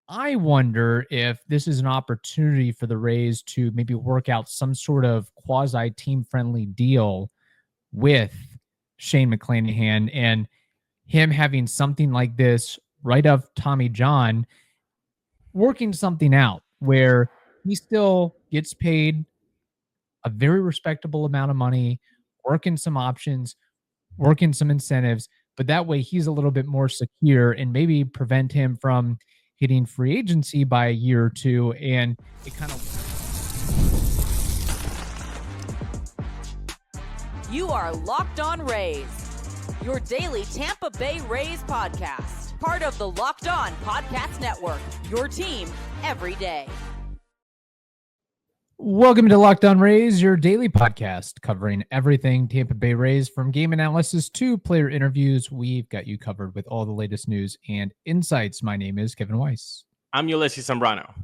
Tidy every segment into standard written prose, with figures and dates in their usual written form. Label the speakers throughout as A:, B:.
A: I wonder if this is an opportunity for the Rays to maybe work out some sort of quasi team friendly deal with Shane McClanahan and him having something like this right of Tommy John, working something out where he still gets paid a very respectable amount of money, working some options, working some incentives, but that way he's a little bit more secure and maybe prevent him from hitting free agency by a year or two. And it kind of.
B: You are Locked On Rays, your daily Tampa Bay Rays podcast. Part of the Locked On Podcast Network, your team every day.
A: Welcome to Locked On Rays, your daily podcast covering everything Tampa Bay Rays, from game analysis to player interviews. We've got you covered with all the latest news and insights. My name is Kevin Weiss.
C: I'm Ulises Sambrano,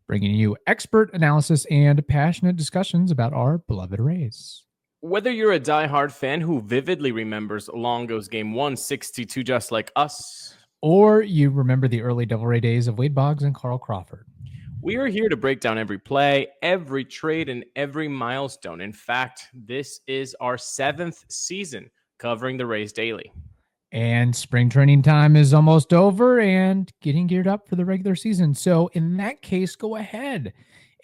A: bringing you expert analysis and passionate discussions about our beloved Rays.
C: Whether you're a diehard fan who vividly remembers Longo's Game 162 just like us,
A: or you remember the early Devil Ray days of Wade Boggs and Carl Crawford,
C: we are here to break down every play, every trade, and every milestone. In fact, this is our 7th season covering the Rays daily.
A: And spring training time is almost over and getting geared up for the regular season. So in that case, go ahead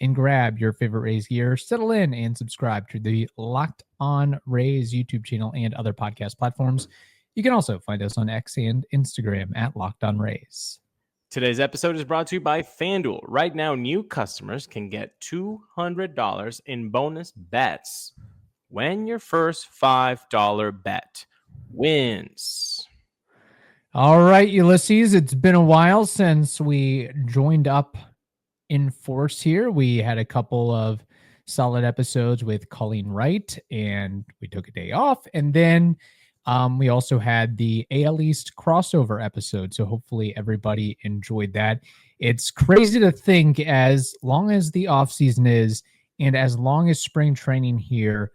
A: and grab your favorite Rays gear, settle in, and subscribe to the Locked On Rays YouTube channel and other podcast platforms. You can also find us on X and Instagram at Locked On Rays.
C: Today's episode is brought to you by FanDuel. Right now, new customers can get $200 in bonus bets when your first $5 bet wins.
A: All right, Ulises, it's been a while since we joined up in force here. We had a couple of solid episodes with Colleen Wright, and we took a day off. And then we also had the AL East crossover episode. So hopefully everybody enjoyed that. It's crazy to think, as long as the offseason is and as long as spring training here,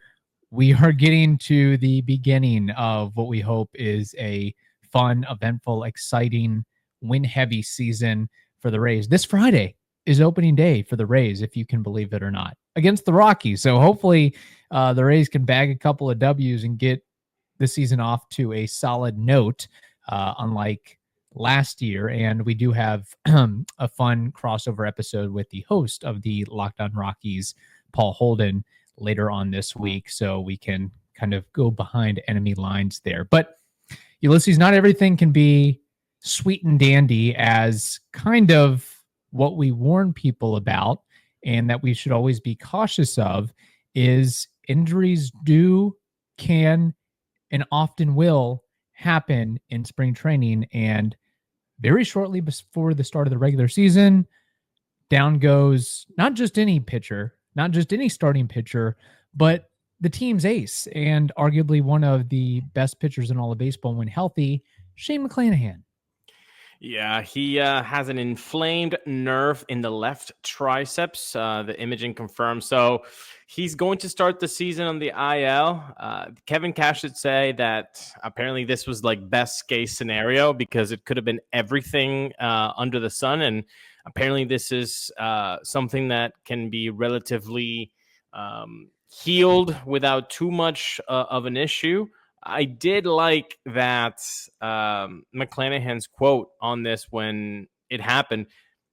A: we are getting to the beginning of what we hope is a fun, eventful, exciting, win-heavy season for the Rays. This Friday is opening day for the Rays, if you can believe it or not, against the Rockies. So hopefully the Rays can bag a couple of W's and get the season off to a solid note, unlike last year. And we do have a fun crossover episode with the host of the Locked On Rockies, Paul Holden, later on this week, so we can kind of go behind enemy lines there. But Ulises, not everything can be sweet and dandy, as kind of what we warn people about and that we should always be cautious of is injuries can, and often will happen in spring training. And very shortly before the start of the regular season, down goes not just any pitcher, not just any starting pitcher, but the team's ace and arguably one of the best pitchers in all of baseball when healthy, Shane McClanahan.
C: Yeah, he has an inflamed nerve in the left triceps. The imaging confirms. So he's going to start the season on the IL. Kevin Cash should say that apparently this was like best case scenario because it could have been everything under the sun. And apparently this is something that can be relatively healed without too much of an issue. I did like that McClanahan's quote on this when it happened.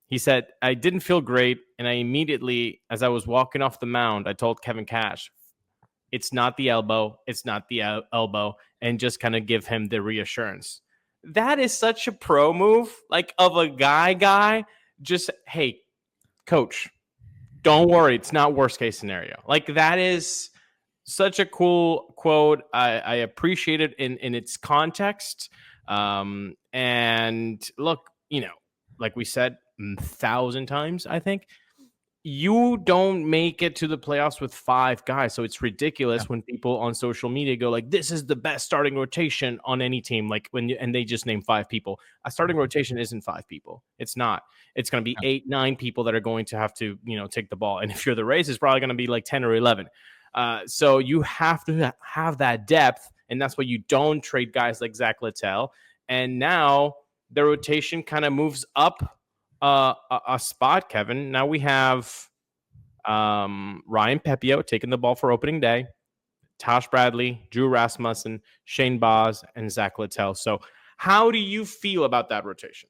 C: He said, "I didn't feel great, and I immediately, as I was walking off the mound, I told Kevin Cash, it's not the elbow, it's not the elbow," and just kind of give him the reassurance. That is such a pro move, like of a guy, just, hey, coach, don't worry, it's not worst case scenario. Like, that is such a cool quote. I appreciate it in its context. And look, like we said 1,000 times, I think, you don't make it to the playoffs with 5 guys. So it's ridiculous when people on social media go like, this is the best starting rotation on any team. Like and they just name 5 people. A starting rotation isn't 5 people. It's not. It's going to be 8, 9 people that are going to have to, take the ball. And if you're the Rays, it's probably going to be like 10 or 11. So you have to have that depth, and that's why you don't trade guys like Zach Littell. And now the rotation kind of moves up a spot, Kevin. Now we have Ryan Pepiot taking the ball for opening day, Tosh Bradley, Drew Rasmussen, Shane Boz, and Zach Littell. So how do you feel about that rotation?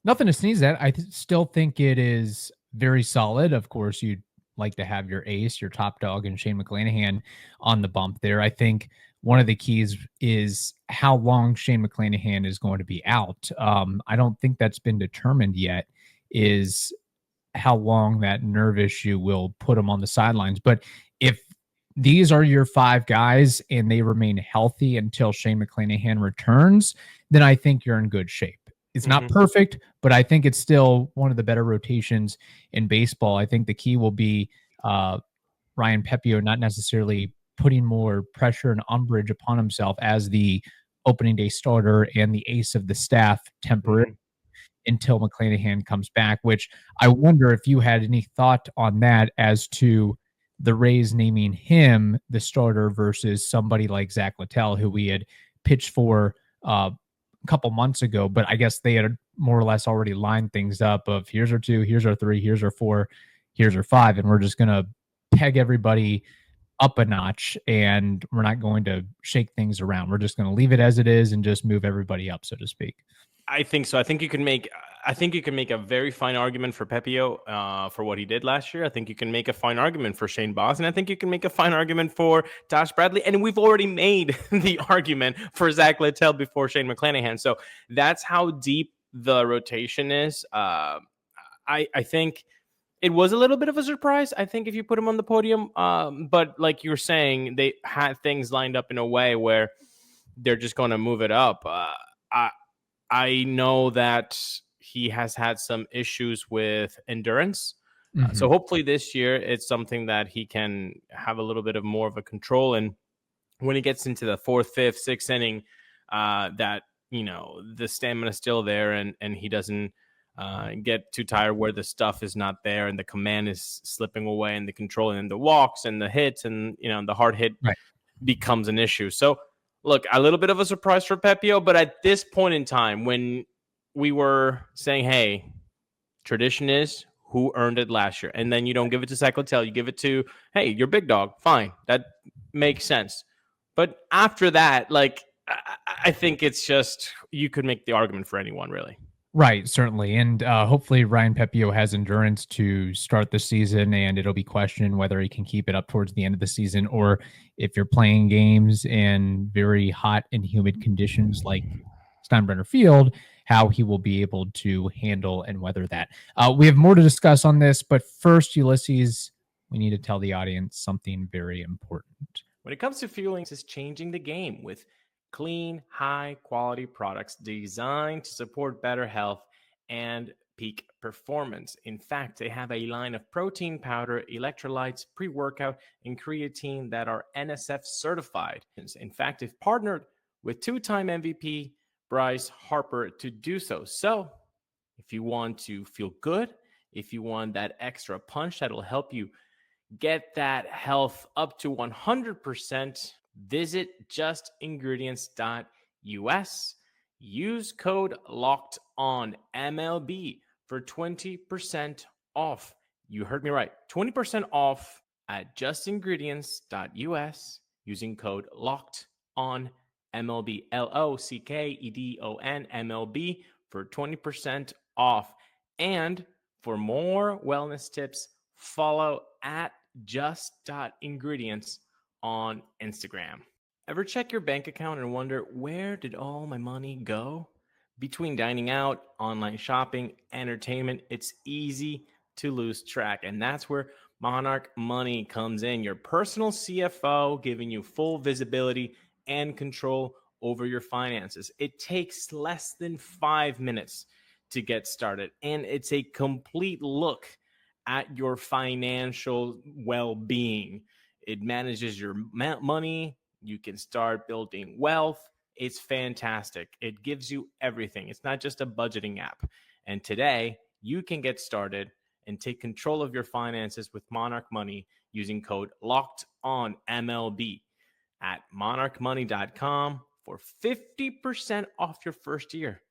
A: Nothing to sneeze at. I still think it is very solid. Of course, you'd like to have your ace, your top dog, and Shane McClanahan on the bump there. I think one of the keys is how long Shane McClanahan is going to be out. I don't think that's been determined yet, is how long that nerve issue will put him on the sidelines. But if these are your five guys and they remain healthy until Shane McClanahan returns, then I think you're in good shape. It's not perfect, but I think it's still one of the better rotations in baseball. I think the key will be Ryan Pepiot not necessarily putting more pressure and umbrage upon himself as the opening day starter and the ace of the staff temporarily until McClanahan comes back, which I wonder if you had any thought on that as to the Rays naming him the starter versus somebody like Zach Littell, who we had pitched for a couple months ago, but I guess they had more or less already lined things up of here's our 2, here's our 3, here's our 4, here's our 5, and we're just going to peg everybody up a notch and we're not going to shake things around. We're just going to leave it as it is and just move everybody up, so to speak.
C: I think so. I think you can make a very fine argument for Pepiot for what he did last year. I think you can make a fine argument for Shane Boz, and I think you can make a fine argument for Tosh Bradley. And we've already made the argument for Zach Littell before Shane McClanahan. So that's how deep the rotation is. I think it was a little bit of a surprise, I think, if you put him on the podium. But like you're saying, they had things lined up in a way where they're just going to move it up. I know that he has had some issues with endurance. So hopefully this year it's something that he can have a little bit of more of a control. And when he gets into the 4th, 5th, 6th inning, that, the stamina is still there and he doesn't get too tired where the stuff is not there and the command is slipping away and the control and the walks and the hits and, the hard hit becomes an issue. So, look, a little bit of a surprise for Pepiot, but at this point in time, when we were saying, hey, tradition is who earned it last year, and then you don't give it to Zach Littell, you give it to, hey, your big dog, fine, that makes sense. But after that, I think it's just, you could make the argument for anyone, really.
A: Right, certainly. And hopefully Ryan Pepiot has endurance to start the season, and it'll be questioned whether he can keep it up towards the end of the season, or if you're playing games in very hot and humid conditions like Steinbrenner Field, how he will be able to handle and weather that. We have more to discuss on this, but first, Ulises, we need to tell the audience something very important.
C: When it comes to fueling, it's changing the game with clean, high-quality products designed to support better health and peak performance. In fact, they have a line of protein powder, electrolytes, pre-workout, and creatine that are NSF certified. In fact, they've partnered with 2-time MVP Bryce Harper to do so. So, if you want to feel good, if you want that extra punch that'll help you get that health up to 100%, visit justingredients.us. Use code LOCKEDONMLB for 20% off. You heard me right. 20% off at justingredients.us using code LOCKEDONMLB. LOCKEDONMLB for 20% off. And for more wellness tips, follow at just.ingredients on Instagram. Ever check your bank account and wonder, where did all my money go? Between dining out, online shopping, entertainment, it's easy to lose track. And that's where Monarch Money comes in, your personal CFO, giving you full visibility and control over your finances. It takes less than 5 minutes to get started, and it's a complete look at your financial well-being. It manages your money. You can start building wealth. It's fantastic. It gives you everything. It's not just a budgeting app. And today, you can get started and take control of your finances with Monarch Money using code LOCKEDONMLB at monarchmoney.com for 50% off your first year.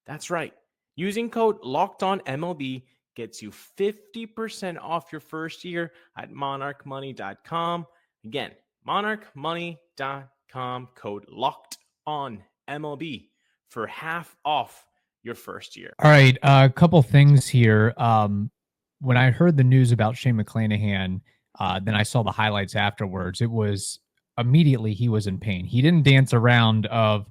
C: That's right. Using code LOCKEDONMLB gets you 50% off your first year at monarchmoney.com. Again, monarchmoney.com, code LOCKEDONMLB for half off your first year.
A: All right, a couple things here. When I heard the news about Shane McClanahan, then I saw the highlights afterwards. It was immediately he was in pain. He didn't dance around of,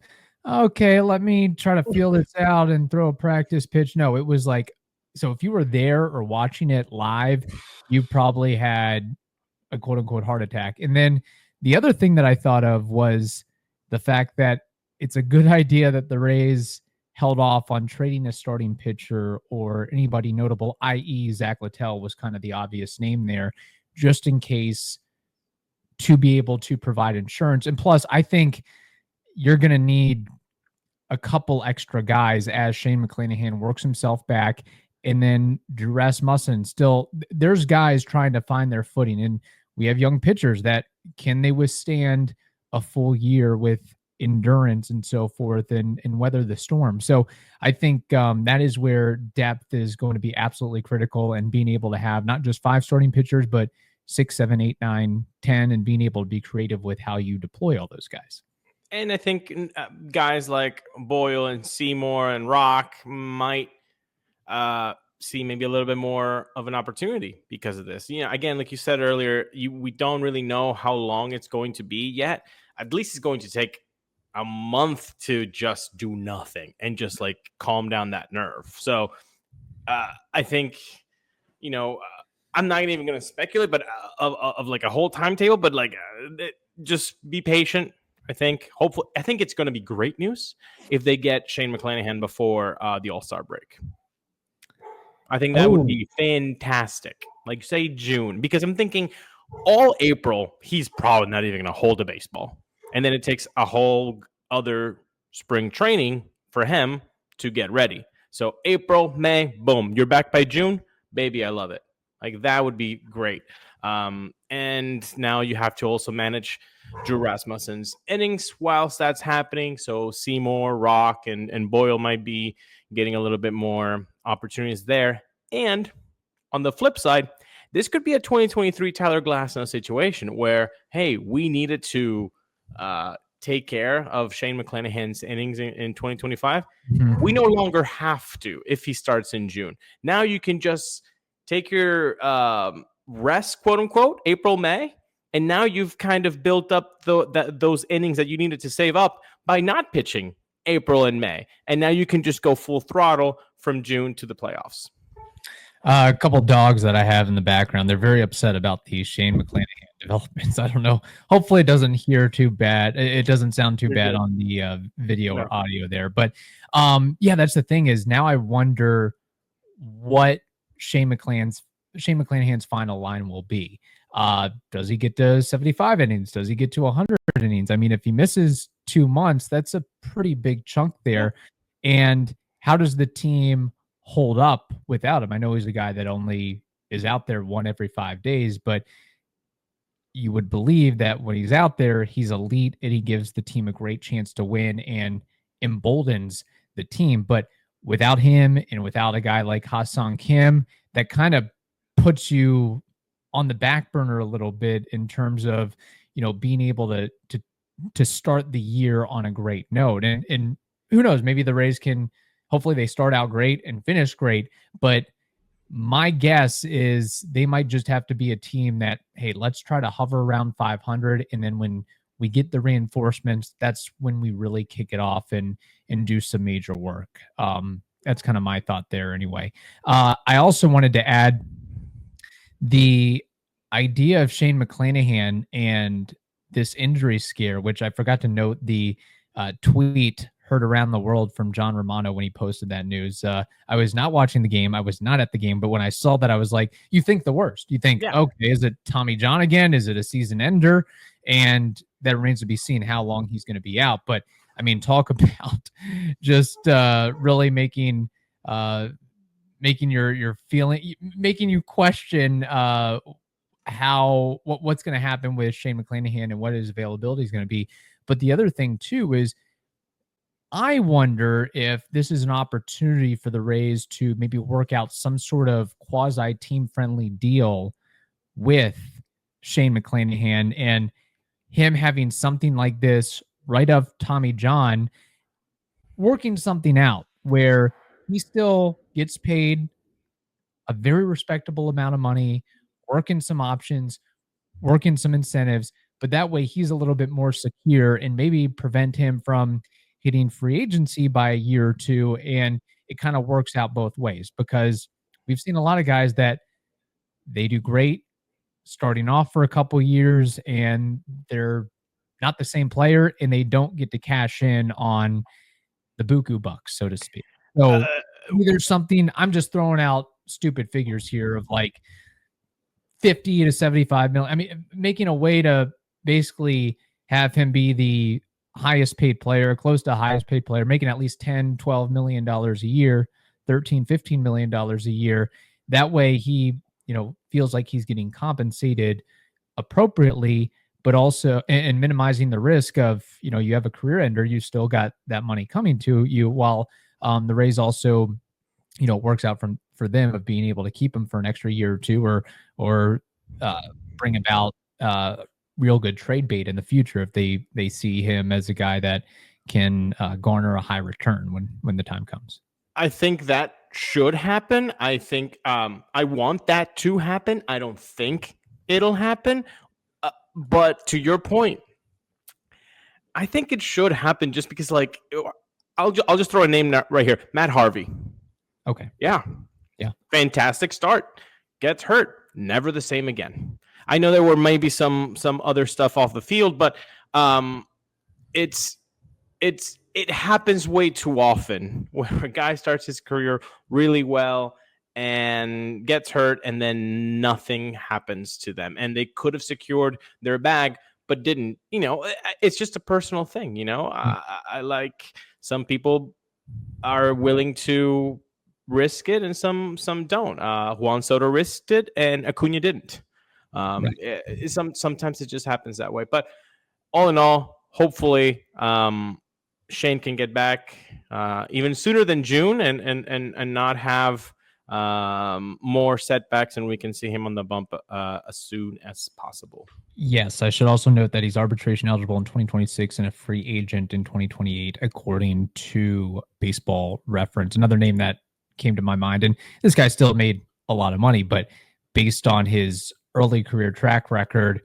A: okay, let me try to feel this out and throw a practice pitch. No, it was like, so if you were there or watching it live, you probably had a quote unquote heart attack. And then the other thing that I thought of was the fact that it's a good idea that the Rays held off on trading a starting pitcher or anybody notable, i.e., Zach Littell was kind of the obvious name there, just in case to be able to provide insurance. And plus, I think you're going to need a couple extra guys as Shane McClanahan works himself back. And then Drew Rasmussen still, there's guys trying to find their footing. And we have young pitchers that can they withstand a full year with endurance and so forth and weather the storm. So I think that is where depth is going to be absolutely critical, and being able to have not just 5 starting pitchers, but 6, 7, 8, 9, 10, and being able to be creative with how you deploy all those guys.
C: And I think guys like Boyle and Seymour and Rock might see maybe a little bit more of an opportunity because of this. Again, like you said earlier, we don't really know how long it's going to be yet. At least it's going to take a month to just do nothing and just like calm down that nerve. So I think, I'm not even going to speculate, but of like a whole timetable, but like just be patient. I think it's going to be great news if they get Shane McClanahan before the All-Star break. I think that would be fantastic. Like say June, because I'm thinking all April, he's probably not even going to hold a baseball. And then it takes a whole other spring training for him to get ready. So April, May, boom, you're back by June. Baby, I love it. Like that would be great. And now you have to also manage Drew Rasmussen's innings whilst that's happening. So Seymour, Rock, and Boyle might be getting a little bit more opportunities there. And on the flip side, this could be a 2023 Tyler Glasnow situation where, hey, we needed to take care of Shane McClanahan's innings in 2025. Mm-hmm. We no longer have to if he starts in June. Now you can just take your rest, quote unquote, April, May, and now you've kind of built up those innings that you needed to save up by not pitching April and May. And now you can just go full throttle from June to the playoffs.
A: A couple dogs that I have in the background, they're very upset about the Shane McClanahan developments. I don't know. Hopefully it doesn't hear too bad. It doesn't sound too bad on the video or audio there. But yeah, that's the thing is now I wonder what Shane McClanahan's final line will be. Does he get to 75 innings? Does he get to 100 innings? I mean, if he misses 2 months, that's a pretty big chunk there. And how does the team hold up without him? I know he's a guy that only is out there 1 every 5 days, but you would believe that when he's out there, he's elite and he gives the team a great chance to win and emboldens the team. But without him and without a guy like Ha-Seong Kim, that kind of puts you on the back burner a little bit in terms of, being able to start the year on a great note. And who knows, maybe the Rays can, hopefully they start out great and finish great. But my guess is they might just have to be a team that, hey, let's try to hover around 500. And then when we get the reinforcements, that's when we really kick it off and do some major work. That's kind of my thought there anyway. I also wanted to add the idea of Shane McClanahan and this injury scare, which I forgot to note the tweet heard around the world from John Romano when he posted that news. I was not watching the game. I was not at the game, but when I saw that, I was like, you think the worst. You think, okay, is it Tommy John again? Is it a season ender? And that remains to be seen how long he's going to be out. But I mean, talk about just really making your feeling, making you question what's going to happen with Shane McClanahan and what his availability is going to be. But the other thing too is I wonder if this is an opportunity for the Rays to maybe work out some sort of quasi team friendly deal with Shane McClanahan and him having something like this right of Tommy John, working something out where he still gets paid a very respectable amount of money, working some options, working some incentives, but that way he's a little bit more secure and maybe prevent him from hitting free agency by a year or two. And it kind of works out both ways because we've seen a lot of guys that they do great starting off for a couple years and they're not the same player and they don't get to cash in on the buku bucks, so to speak. So maybe there's something, I'm just throwing out stupid figures here of like 50 to 75 million. I mean, making a way to basically have him be the highest paid player, close to highest paid player, making at least 10, $12 million a year, 13, $15 million a year. That way he, feels like he's getting compensated appropriately, but also and minimizing the risk of, you have a career ender, you still got that money coming to you while the Rays also works out for them of being able to keep him for an extra year or two or bring about real good trade bait in the future if they see him as a guy that can garner a high return when the time comes.
C: I think that should happen. I think I want that to happen. I don't think it'll happen. But to your point, I think it should happen just because, like, I'll just throw a name right here. Matt Harvey.
A: Okay.
C: Yeah. Fantastic start. Gets hurt. Never the same again. I know there were maybe some other stuff off the field, but it happens way too often where a guy starts his career really well and gets hurt and then nothing happens to them. And they could have secured their bag, but didn't. It's just a personal thing. I like, some people are willing to risk it and some don't. Juan Soto risked it and Acuna didn't. Right. Sometimes it just happens that way. But all in all, hopefully Shane can get back even sooner than June and not have more setbacks, and we can see him on the bump as soon as possible.
A: Yes, I should also note that he's arbitration eligible in 2026 and a free agent in 2028, according to Baseball Reference. Another name that came to my mind, and this guy still made a lot of money, but based on his early career track record,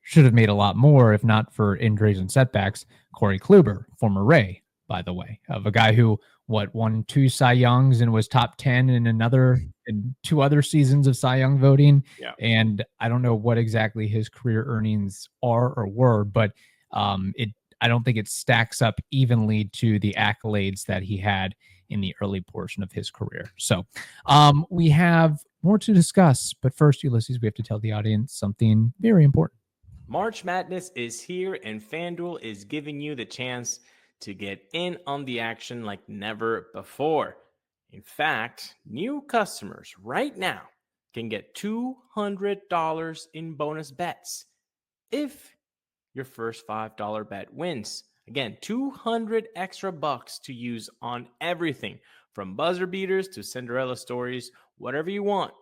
A: should have made a lot more if not for injuries and setbacks. Corey Kluber, former Ray, by the way, of a guy who won 2 Cy Youngs and was top 10 in 2 other seasons of Cy Young voting.
C: Yeah.
A: And I don't know what exactly his career earnings are or were, but I don't think it stacks up evenly to the accolades that he had in the early portion of his career. So we have more to discuss, but first, Ulises, we have to tell the audience something very important.
C: March Madness is here, and FanDuel is giving you the chance to get in on the action like never before. In fact, new customers right now can get $200 in bonus bets if your first $5 bet wins. Again, 200 extra bucks to use on everything from buzzer beaters to Cinderella stories, whatever you want.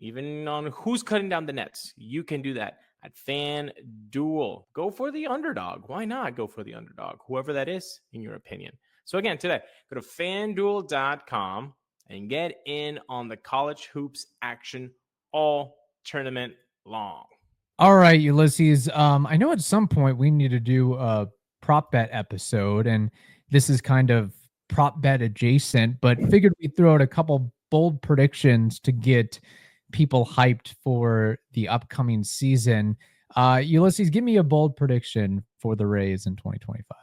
C: Even on who's cutting down the nets, you can do that at FanDuel. Go for the underdog. Why not go for the underdog? Whoever that is, in your opinion. So again, today, go to FanDuel.com and get in on the college hoops action all tournament long.
A: All right, Ulises. I know at some point we need to do a prop bet episode, and this is kind of prop bet adjacent, but figured we'd throw out a couple bold predictions to get people hyped for the upcoming season. Ulises, give me a bold prediction for the Rays in 2025.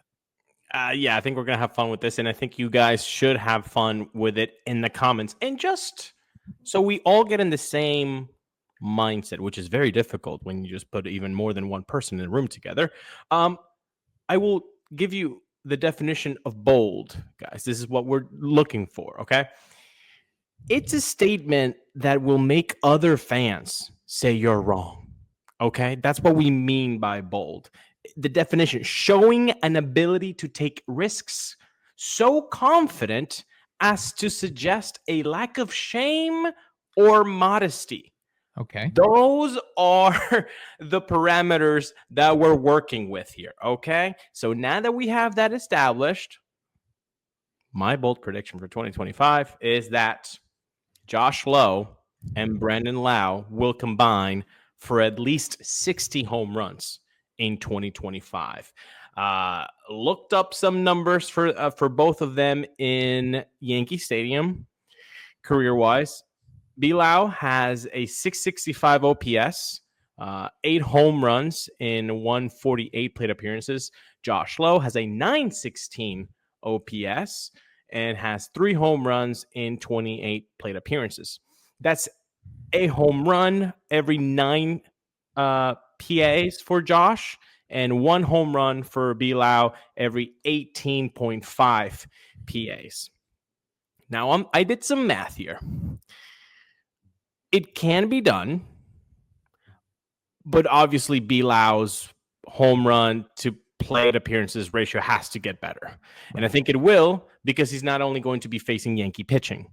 C: Yeah, I think we're going to have fun with this, and I think you guys should have fun with it in the comments. And just so we all get in the same mindset, which is very difficult when you just put even more than one person in a room together, I will give you the definition of bold, guys. This is what we're looking for, okay? It's a statement that will make other fans say you're wrong, okay? That's what we mean by bold. The definition, showing an ability to take risks so confident as to suggest a lack of shame or modesty.
A: Okay.
C: Those are the parameters that we're working with here. Okay. So now that we have that established, my bold prediction for 2025 is that Josh Lowe and Brandon Lowe will combine for at least 60 home runs in 2025. Looked up some numbers for both of them in Yankee Stadium, career-wise. B-Lowe has a 665 OPS, 8 home runs in 148 plate appearances. Josh Lowe has a 916 OPS and has 3 home runs in 28 plate appearances. That's a home run every 9 PAs for Josh, and 1 home run for B-Lowe every 18.5 PAs. Now, I did some math here. It can be done, but obviously B-Lowe's home run to plate appearances ratio has to get better. And I think it will, because he's not only going to be facing Yankee pitching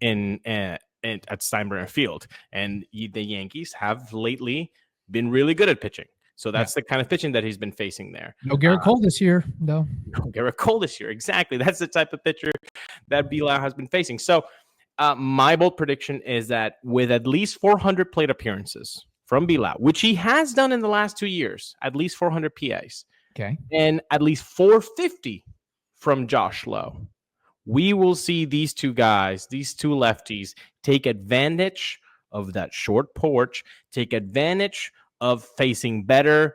C: at Steinbrenner Field. And the Yankees have lately been really good at pitching. So that's the kind of pitching that he's been facing there.
A: No Garrett Cole this year, though.
C: No Garrett Cole this year. Exactly. That's the type of pitcher that B-Lowe has been facing. So my bold prediction is that with at least 400 plate appearances from B-Lowe, which he has done in the last 2 years, at least 400 PAs,
A: okay,
C: and at least 450 from Josh Lowe, we will see these two guys, these two lefties, take advantage of that short porch, take advantage of facing better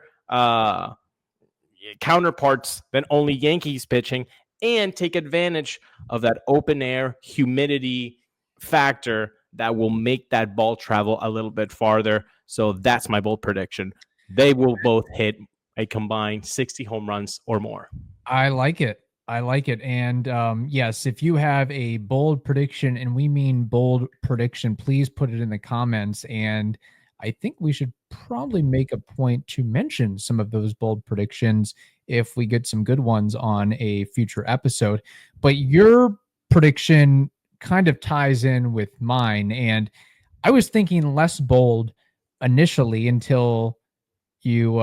C: counterparts than only Yankees pitching, and take advantage of that open air humidity factor that will make that ball travel a little bit farther. So that's my bold prediction. They will both hit a combined 60 home runs or more.
A: I like it. And yes, if you have a bold prediction, and we mean bold prediction, please put it in the comments. And I think we should probably make a point to mention some of those bold predictions if we get some good ones on a future episode. But your prediction kind of ties in with mine. And I was thinking less bold initially until you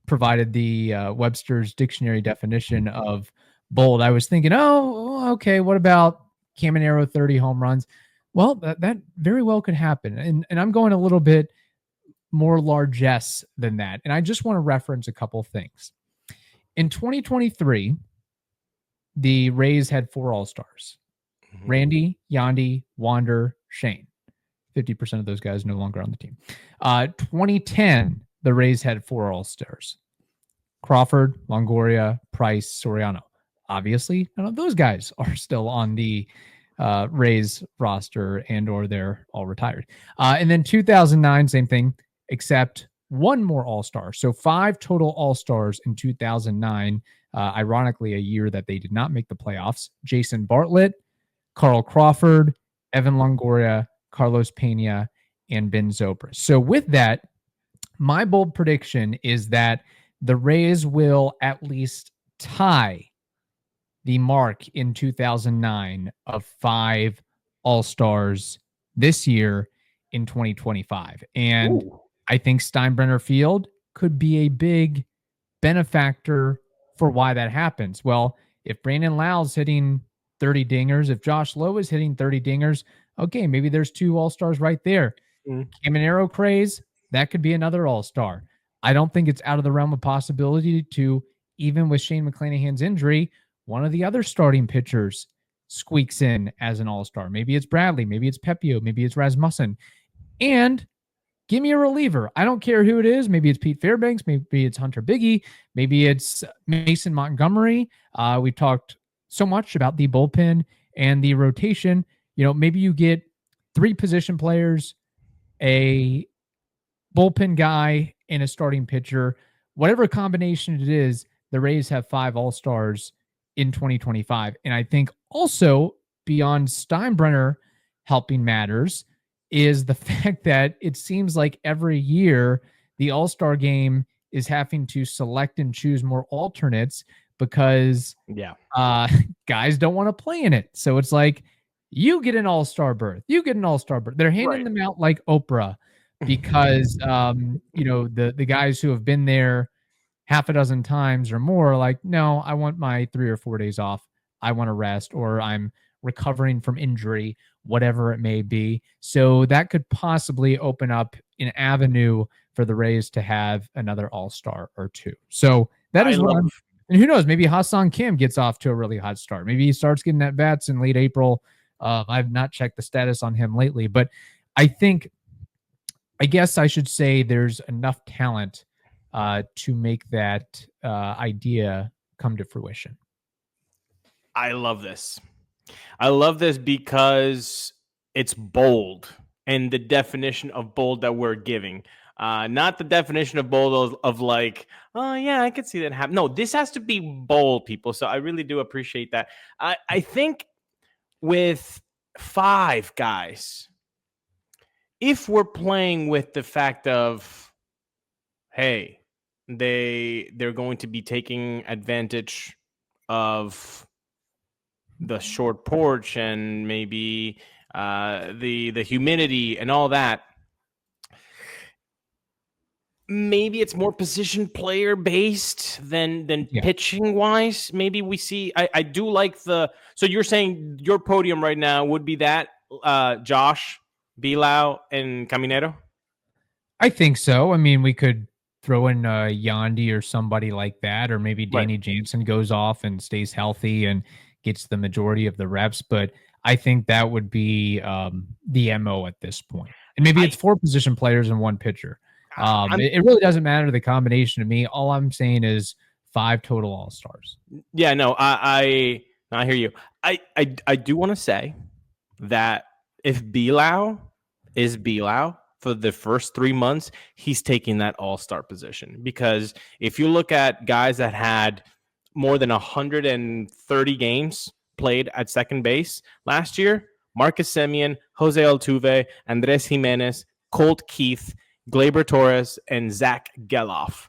A: provided the Webster's dictionary definition of bold. I was thinking, oh, okay, what about Caminero 30 home runs? Well, that very well could happen. And I'm going a little bit more largesse than that. And I just want to reference a couple things. In 2023, the Rays had 4 All-Stars. Randy, Yandy, Wander, Shane. 50% of those guys no longer on the team. 2010, the Rays had 4 All-Stars. Crawford, Longoria, Price, Soriano. Obviously, none of those guys are still on the Rays roster, and or they're all retired. And then 2009, same thing, except 1 more All-Star. So 5 total All-Stars in 2009. Ironically, a year that they did not make the playoffs. Jason Bartlett, Carl Crawford, Evan Longoria, Carlos Pena, and Ben Zobrist. So with that, my bold prediction is that the Rays will at least tie the mark in 2009 of 5 All-Stars this year in 2025. And I think Steinbrenner Field could be a big benefactor for why that happens. Well, if Brandon Lowe's hitting 30 dingers, if Josh Lowe is hitting 30 dingers, okay, maybe there's 2 All-Stars right there. Caminero craze, that could be another All-Star. I don't think it's out of the realm of possibility to, even with Shane McClanahan's injury, one of the other starting pitchers squeaks in as an All-Star. Maybe it's Bradley, maybe it's Pepiot, maybe it's Rasmussen. And give me a reliever. I don't care who it is. Maybe it's Pete Fairbanks, maybe it's Hunter Biggie, maybe it's Mason Montgomery. We've talked so much about the bullpen and the rotation. You know, maybe you get 3 position players, a bullpen guy, and a starting pitcher. Whatever combination it is, the Rays have 5 All-Stars in 2025. And I think also beyond Steinbrenner helping matters is the fact that it seems like every year the All-Star game is having to select and choose more alternates because guys don't want to play in it. So it's like, you get an all-star berth. You get an all-star berth. They're handing them out like Oprah because, the guys who have been there half a dozen times or more are like, no, I want my 3 or 4 days off. I want to rest, or I'm recovering from injury, whatever it may be. So that could possibly open up an avenue for the Rays to have another all-star or two. So that is what I'm. And who knows? Maybe Hassan Kim gets off to a really hot start. Maybe he starts getting at bats in late April. I've not checked the status on him lately, but I guess I should say there's enough talent to make that idea come to fruition.
C: I love this. I love this because it's bold, and the definition of bold that we're giving. Not the definition of bold of like, oh yeah, I could see that happen. No, this has to be bold, people. So I really do appreciate that. I think with 5 guys, if we're playing with the fact of, hey, they're going to be taking advantage of the short porch and maybe the humidity and all that. Maybe it's more position player based than pitching wise. Maybe we see. I do like so you're saying your podium right now would be that Josh, Bilao, and Caminero?
A: I think so. I mean, we could throw in Yandy or somebody like that, or maybe Danny Jansen goes off and stays healthy and gets the majority of the reps. But I think that would be the MO at this point. And maybe it's 4 position players and 1 pitcher. It really doesn't matter the combination to me. All I'm saying is 5 total all-stars.
C: Yeah, no, I hear you. I do want to say that if Bilao is Bilao for the first 3 months, he's taking that all-star position. Because if you look at guys that had more than 130 games played at second base last year, Marcus Semien, Jose Altuve, Andres Jimenez, Colt Keith, Gleyber Torres, and Zach Geloff.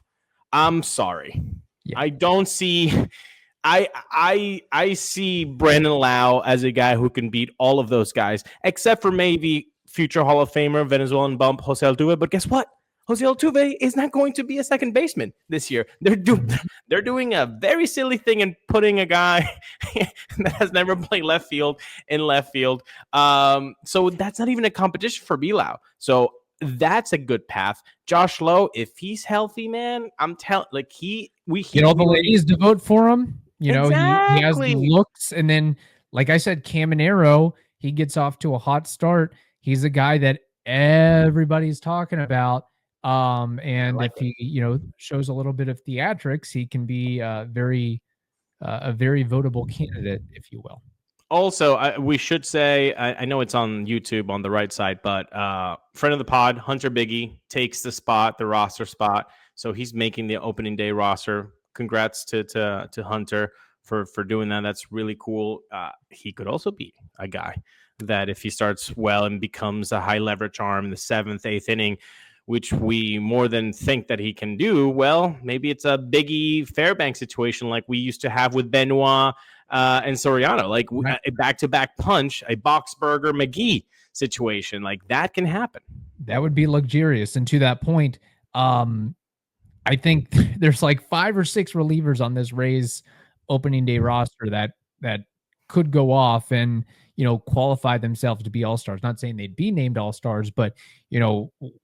C: I'm sorry. Yeah. I don't see. I see Brandon Lowe as a guy who can beat all of those guys, except for maybe future Hall of Famer, Venezuelan bump, Jose Altuve. But guess what? Jose Altuve is not going to be a second baseman this year. They're doing a very silly thing and putting a guy that has never played left field in left field. So that's not even a competition for Bilao. So that's a good path. Josh Lowe, if he's healthy, man, I'm telling, like we
A: get all the ladies to vote for him. You know,
C: exactly.
A: he has the looks, and then, like I said, Caminero, he gets off to a hot start. He's a guy that everybody's talking about. And if he, shows a little bit of theatrics, he can be a very votable candidate, if you will.
C: Also, we should say, I know it's on YouTube on the right side, but friend of the pod, Hunter Biggie, takes the roster spot. So he's making the opening day roster. Congrats to Hunter for doing that. That's really cool. He could also be a guy that if he starts well and becomes a high leverage arm in the 7th, 8th inning, which we more than think that he can do, well, maybe it's a Biggie Fairbanks situation like we used to have with Benoit and Soriano, like a back-to-back punch, a Boxberger McGee situation. Like that can happen.
A: That would be luxurious. And to that point, I think there's like 5 or 6 relievers on this Rays opening day roster that could go off and qualify themselves to be all-stars. Not saying they'd be named all-stars, but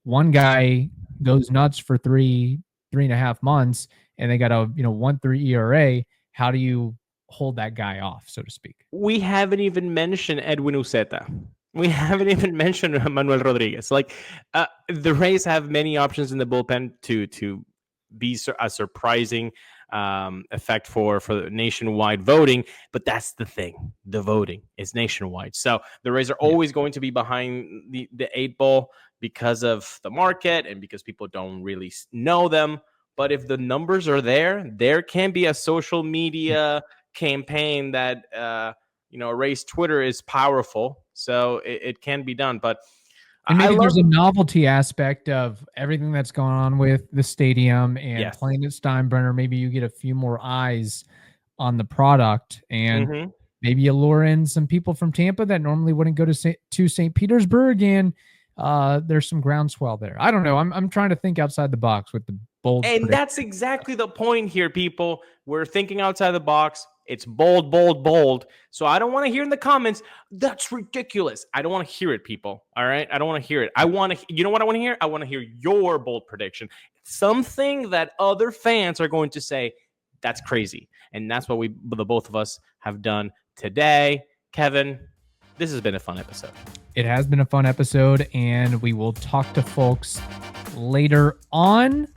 A: one guy goes nuts for 3.5 months and they got a 1.3 ERA. How do you hold that guy off, so to speak?
C: We haven't even mentioned Edwin Uceta. We haven't even mentioned Manuel Rodriguez. Like the Rays have many options in the bullpen to be a surprising effect for the nationwide voting, but that's the thing. The voting is nationwide. So the Rays are always going to be behind the 8 ball because of the market and because people don't really know them. But if the numbers are there can be a social media campaign that, Rays Twitter is powerful. So it can be done. But
A: and maybe there's a novelty aspect of everything that's going on with the stadium and playing at Steinbrenner. Maybe you get a few more eyes on the product. And maybe you lure in some people from Tampa that normally wouldn't go to St. Petersburg, and there's some groundswell there. I don't know. I'm trying to think outside the box with the bold.
C: And that's exactly the point here, people. We're thinking outside the box. It's bold, bold, bold. So I don't want to hear in the comments, that's ridiculous. I don't want to hear it, people. All right? I don't want to hear it. You know what I want to hear? I want to hear your bold prediction. Something that other fans are going to say, that's crazy. And that's what the both of us have done today. Kevin, this has been a fun episode.
A: It has been a fun episode, and we will talk to folks later on.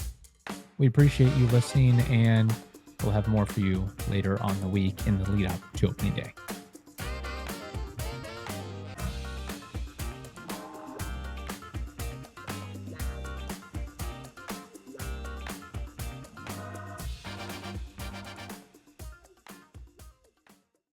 A: We appreciate you listening, and we'll have more for you later on the week in the lead up to opening day.